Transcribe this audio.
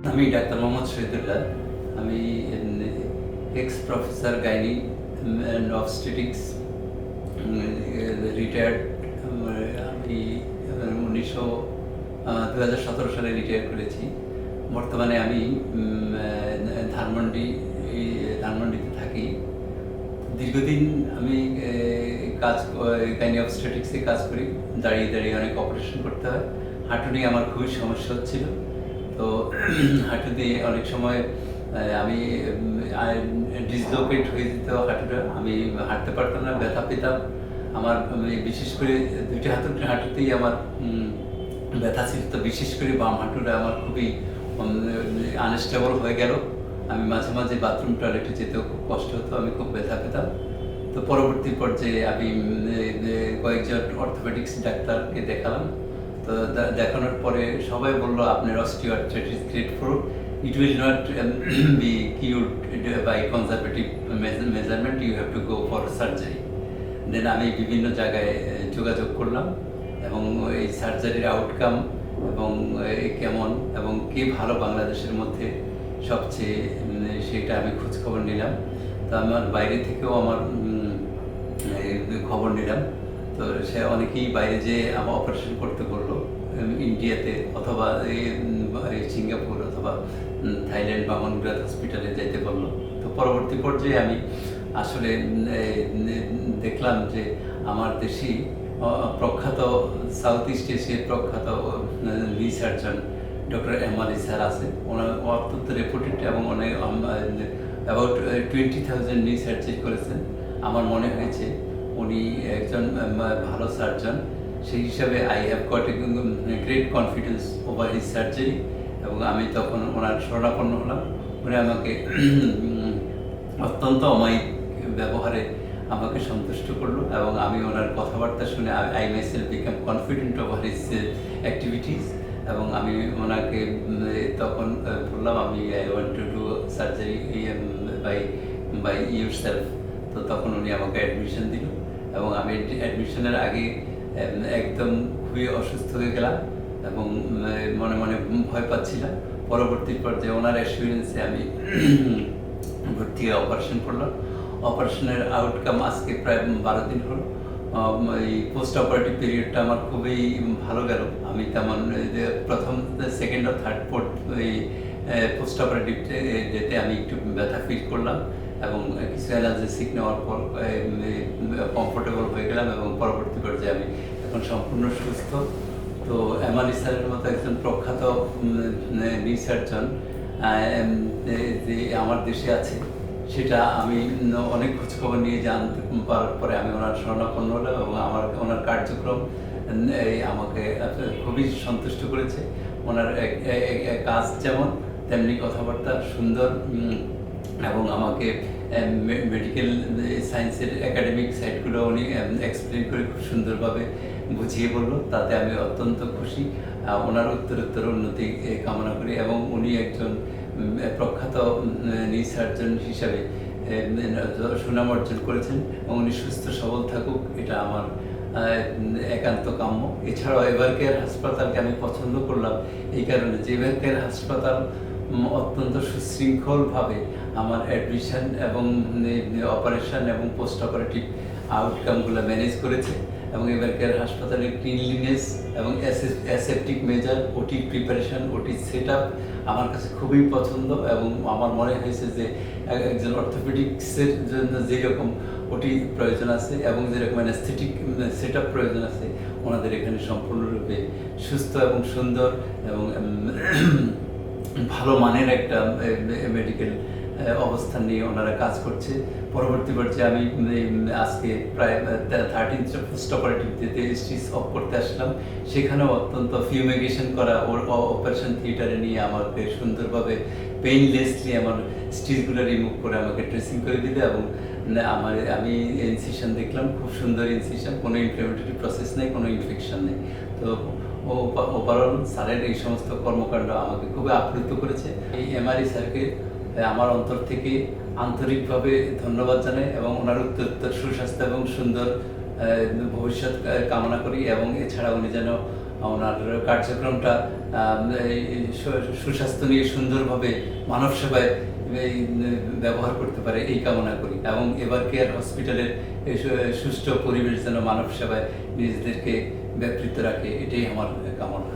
আমি ডাক্তার মোহাম্মদ শহীদুল্লাহ। আমি x professor gynae and obstetrics, retired. আমি 2017 সালে রিটায়ার করেছি। বর্তমানে আমি ধানমন্ডিতে থাকি। দীর্ঘদিন আমি কাজ গাইনি অবস্টেটিক্সে কাজ করি। দাঁড়িয়ে দাঁড়িয়ে অনেক অপারেশন করতে হয়। হাঁটু নিয়ে আমার খুবই সমস্যা হচ্ছিল। তো হাঁটু দিয়ে অনেক সময় আমি ডিসলোকেট হয়ে যেত হাঁটুটা। আমি হাঁটতে পারতাম না, ব্যথা পেতাম। আমার বিশেষ করে দুইটা হাঁটুতেই আমার ব্যথা ছিল। তো বিশেষ করে বাম হাঁটুটা আমার খুবই আনস্টেবল হয়ে গেল। আমি মাঝে মাঝে বাথরুম টয়লেটে যেতেও খুব কষ্ট হতো, আমি খুব ব্যথা পেতাম। তো পরবর্তী পর্যায়ে আমি কয়েকজন অর্থোপেডিক্স ডাক্তারকে দেখালাম। তো দেখানোর পরে সবাই বললো আপনার osteoarthritis grade 4, it will not be cured by conservative measurement, you have to go for surgery. দেন আমি বিভিন্ন জায়গায় যোগাযোগ করলাম এবং এই সার্জারির আউটকাম এবং কেমন এবং কে ভালো বাংলাদেশের মধ্যে সবচেয়ে, সেটা আমি খোঁজখবর নিলাম। তো আমার বাইরে থেকেও আমার খবর নিলাম। তো সে অনেকেই বাইরে যেয়ে আমার অপারেশন করতে বললো, ইন্ডিয়াতে অথবা সিঙ্গাপুর অথবা থাইল্যান্ড বা মনগ্রাদ হসপিটালে যেতে বললো। তো পরবর্তী পর্যায়ে আমি আসলে দেখলাম যে আমার দেশেই প্রখ্যাত সাউথ ইস্ট এশিয়ার প্রখ্যাত knee surgeon doctor M Ali sir আছে। ওনার অত্যন্ত রেপুটেড এবং অনেক অ্যাবাউট 20,000 নি সার্জারি করেছেন। আমার মনে হয়েছে উনি একজন ভালো সার্জন। সেই হিসাবে I have got a great confidence over his surgery এবং আমি তখন ওনার শরণাপন্ন হলাম। উনি আমাকে অত্যন্ত অমায়িক ব্যবহারে আমাকে সন্তুষ্ট করলো এবং আমি ওনার কথাবার্তা শুনে I myself become confident over his activities. এবং আমি ওনাকে তখন বললাম আমি I want to do surgery by yourself. তো তখন উনি আমাকে অ্যাডমিশন দিল এবং আমি অ্যাডমিশনের আগে একদম খুবই অসুস্থ হয়ে গেলাম এবং মনে মনে ভয় পাচ্ছিলাম। পরবর্তী পর্যায়ে ওনার অ্যাসিওরেন্সে আমি ভর্তি হয়ে অপারেশন করলাম। অপারেশনের আউটকাম আজকে প্রায় 12 দিন হলো। এই পোস্ট অপারেটিভ পিরিয়ডটা আমার খুবই ভালো গেল। আমি তেমন প্রথম, সেকেন্ড ও থার্ড, ফোর্থ এই পোস্ট অপারেটিভ ডেতে আমি একটু ব্যথা ফিল করলাম এবং কিছু অ্যানালজেসিক নেওয়ার পর কমফোর্টেবল হয়ে গেলাম এবং পরবর্তী পর্যায়ে আমি এখন সম্পূর্ণ সুস্থ। তো এম আলী স্যারের মতো একজন প্রখ্যাত নি সার্জন যে আমার দেশে আছে, সেটা আমি অনেক খোঁজখবর নিয়ে জানতে পারার পরে আমি ওনার শরণাপন্ন হলাম এবং ওনার কার্যক্রম আমাকে খুবই সন্তুষ্ট করেছে। ওনার কাজ যেমন তেমনি কথাবার্তা সুন্দর এবং আমাকে মেডিকেল সায়েন্সের একাডেমিক সাইটগুলো উনি এক্সপ্লেন করে খুব সুন্দরভাবে বুঝিয়ে বললো। তাতে আমি অত্যন্ত খুশি। ওনার উত্তরোত্তর উন্নতি কামনা করি এবং উনি একজন প্রখ্যাত নি সার্জন হিসাবে সুনাম অর্জন করেছেন এবং উনি সুস্থ সবল থাকুক, এটা আমার একান্ত কাম্য। এছাড়াও এভারকেয়ার হাসপাতালকে আমি পছন্দ করলাম এই কারণে যে এভারকেয়ার হাসপাতাল অত্যন্ত সুশৃঙ্খলভাবে আমার অ্যাডমিশন এবং অপারেশন এবং পোস্ট অপারেটিভ আউটকামগুলো ম্যানেজ করেছে এবং এভারকেয়ার হাসপাতালের ক্লিনলিনেস এবং অ্যাসেপটিক মেজার, ওটি প্রিপারেশন, ওটি সেট আপ আমার কাছে খুবই পছন্দ এবং আমার মনে হয়েছে যে একজন অর্থোপেডিক্সের জন্য যেরকম ওটি প্রয়োজন আছে এবং যেরকম অ্যাস্থেটিক সেট আপ প্রয়োজন আছে, ওনাদের এখানে সম্পূর্ণরূপে সুস্থ এবং সুন্দর এবং ভালো মানের একটা মেডিকেল অবস্থান নিয়ে ওনারা কাজ করছে। পরবর্তী পর্যায়ে আমি আজকে প্রায় 13th পোস্ট অপারেটিভ দিতে স্টিচ অফ করতে আসলাম। সেখানেও অত্যন্ত ফিউমিগেশন করা অপারেশন থিয়েটারে নিয়ে আমাকে সুন্দরভাবে পেইনলেসলি আমার স্টিচগুলো রিমুভ করে আমাকে ড্রেসিং করে দিলে এবং আমি ইনসিশন দেখলাম, খুব সুন্দর ইনসিশন, কোনো ইনফ্লেমেটরি প্রসেস নেই, কোনো ইনফেকশন নেই। তো ওভারঅল স্যারের এই সমস্ত কর্মকাণ্ড আমাকে খুবই আপ্লুত করেছে। এই এমআরই স্যারকে আমার অন্তর থেকে আন্তরিকভাবে ধন্যবাদ জানাই এবং ওনার উত্তরোত্তর সুস্বাস্থ্য এবং সুন্দর ভবিষ্যৎ কামনা করি এবং এছাড়া উনি যেন ওনার কার্যক্রমটা এই সুস্বাস্থ্য নিয়ে সুন্দরভাবে মানব সেবায় ব্যবহার করতে পারে এই কামনা করি, এবং এবার কেয়ার হসপিটালের সুষ্ঠু পরিবেশ যেন মানব সেবায় নিজেদেরকে ব্যাপৃত রাখে, এটাই আমার কামনা।